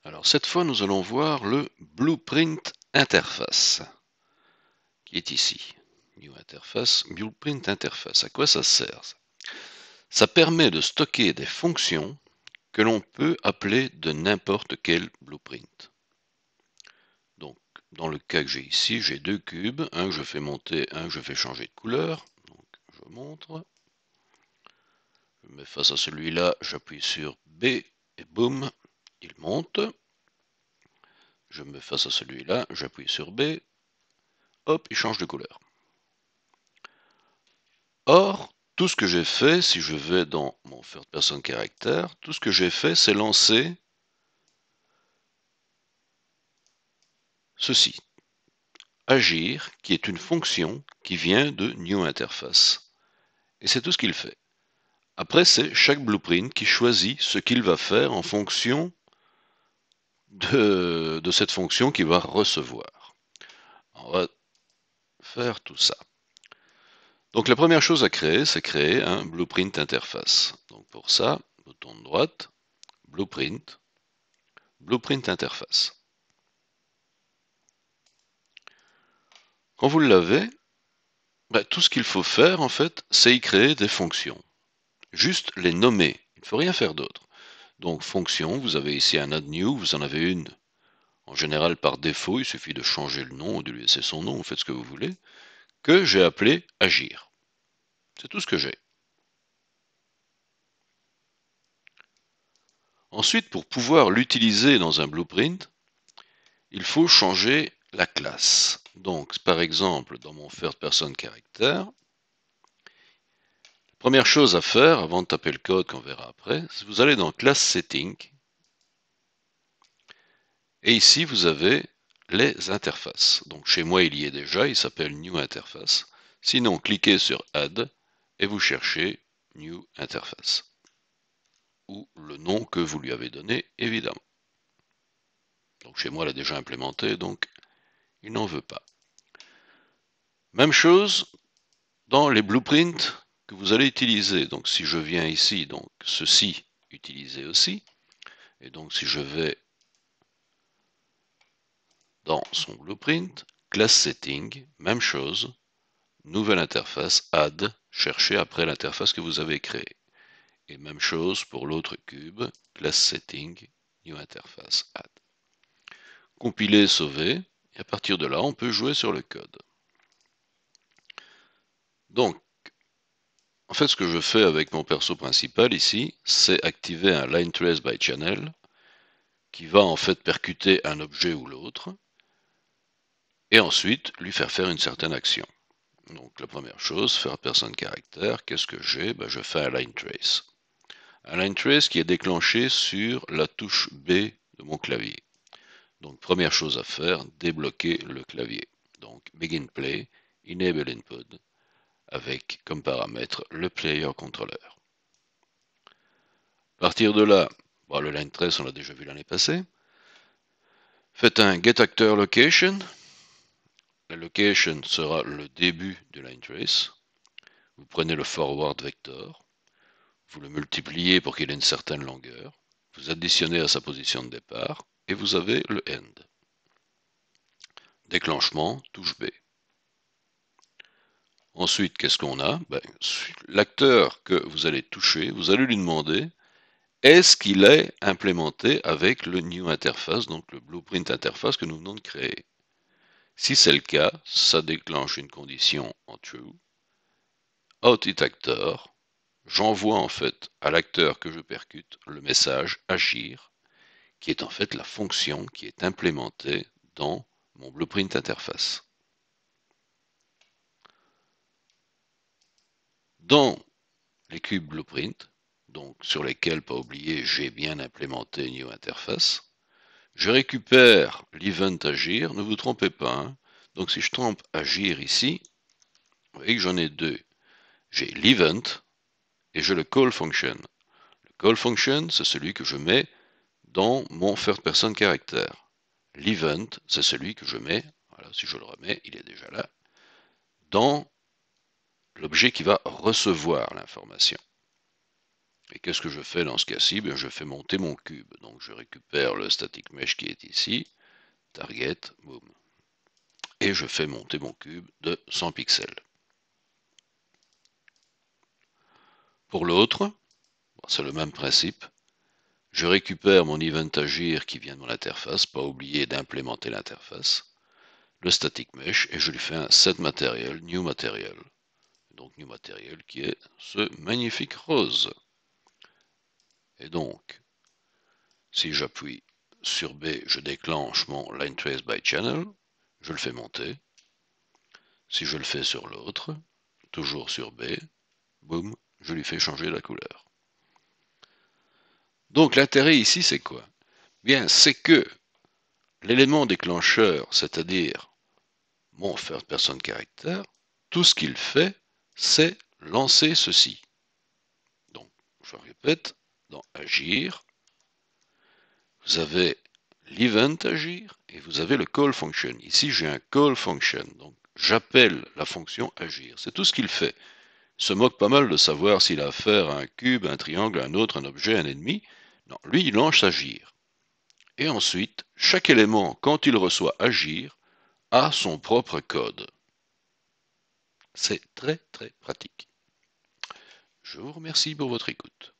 Alors cette fois, nous allons voir le Blueprint Interface, qui est ici. New Interface, Blueprint Interface. À quoi ça sert ça? Ça permet de stocker des fonctions que l'on peut appeler de n'importe quel blueprint. Donc, dans le cas que j'ai ici, j'ai deux cubes, un que je fais monter, un que je fais changer de couleur. Donc, je montre. Je mets face à celui-là, j'appuie sur B et boum, il monte. Je me mets face à celui-là, j'appuie sur B, hop, il change de couleur. Or, tout ce que j'ai fait, si je vais dans mon Third Person Character, tout ce que j'ai fait, c'est lancer ceci. Agir, qui est une fonction qui vient de New Interface. Et c'est tout ce qu'il fait. Après, c'est chaque blueprint qui choisit ce qu'il va faire en fonction de cette fonction qu'il va recevoir. On va faire tout ça. Donc la première chose à créer, c'est créer un blueprint interface. Donc pour ça, bouton de droite, blueprint, blueprint interface. Quand vous l'avez, tout ce qu'il faut faire en fait, c'est y créer des fonctions. Juste les nommer, il ne faut rien faire d'autre. Donc fonction, vous avez ici un add new, vous en avez une. En général par défaut, il suffit de changer le nom ou de lui laisser son nom, vous faites ce que vous voulez, que j'ai appelé agir. C'est tout ce que j'ai. Ensuite, pour pouvoir l'utiliser dans un blueprint, il faut changer la classe. Donc, par exemple, dans mon Third Person Character, la première chose à faire, avant de taper le code qu'on verra après, c'est vous allez dans Class Setting, et ici vous avez les interfaces. Donc chez moi il y est déjà, il s'appelle New Interface. Sinon, cliquez sur Add, et vous cherchez New Interface. Ou le nom que vous lui avez donné, évidemment. Donc chez moi, elle est déjà implémentée, donc il n'en veut pas. Même chose dans les blueprints que vous allez utiliser. Donc si je viens ici, donc ceci, utiliser aussi. Et donc si je vais dans son blueprint, class setting, même chose, nouvelle interface, add, chercher après l'interface que vous avez créée. Et même chose pour l'autre cube, class setting, new interface, add. Compiler, sauver, et à partir de là, on peut jouer sur le code. Donc, en fait, ce que je fais avec mon perso principal ici, c'est activer un line trace by channel qui va en fait percuter un objet ou l'autre et ensuite lui faire une certaine action. Donc la première chose, faire person character, qu'est-ce que j'ai? Je fais un line trace. Un line trace qui est déclenché sur la touche B de mon clavier. Donc première chose à faire, débloquer le clavier. Donc begin play, enable input, avec comme paramètre le player controller. À partir de là, le line trace on l'a déjà vu l'année passée. Faites un get actor location. La location sera le début de line trace. Vous prenez le forward vector, vous le multipliez pour qu'il ait une certaine longueur, vous additionnez à sa position de départ, et vous avez le end. Déclenchement, touche B. Ensuite, qu'est-ce qu'on a? L'acteur que vous allez toucher, vous allez lui demander est-ce qu'il est implémenté avec le new interface, donc le blueprint interface que nous venons de créer. Si c'est le cas, ça déclenche une condition en true. Out it actor, j'envoie en fait à l'acteur que je percute le message agir, qui est en fait la fonction qui est implémentée dans mon blueprint interface. Dans les cubes blueprint, donc sur lesquels, pas oublier, j'ai bien implémenté New Interface, je récupère l'event agir, ne vous trompez pas, hein. Donc si je trompe agir ici, vous voyez que j'en ai deux. J'ai l'event et j'ai le call function. Le call function, c'est celui que je mets dans mon third person character. L'event, c'est celui que je mets, voilà, si je le remets, il est déjà là, dans l'objet qui va recevoir l'information. Et qu'est-ce que je fais dans ce cas-ci? Je fais monter mon cube. Donc je récupère le static mesh qui est ici, target, boom. Et je fais monter mon cube de 100 pixels. Pour l'autre, c'est le même principe. Je récupère mon event agir qui vient de mon interface, pas oublier d'implémenter l'interface, le static mesh, et je lui fais un set material, new material. Donc new material qui est ce magnifique rose. Et donc, si j'appuie sur B, je déclenche mon line trace by channel, je le fais monter. Si je le fais sur l'autre, toujours sur B, boum, je lui fais changer la couleur. Donc l'intérêt ici, c'est quoi? Bien, c'est que l'élément déclencheur, c'est-à-dire mon first person character, tout ce qu'il fait, c'est lancer ceci. Donc, je répète, dans Agir, vous avez l'event Agir et vous avez le call function. Ici, j'ai un call function, donc j'appelle la fonction Agir. C'est tout ce qu'il fait. Il se moque pas mal de savoir s'il a affaire à un cube, un triangle, un autre, un objet, un ennemi. Non, lui, il lance Agir. Et ensuite, chaque élément, quand il reçoit Agir, a son propre code. C'est très très pratique. Je vous remercie pour votre écoute.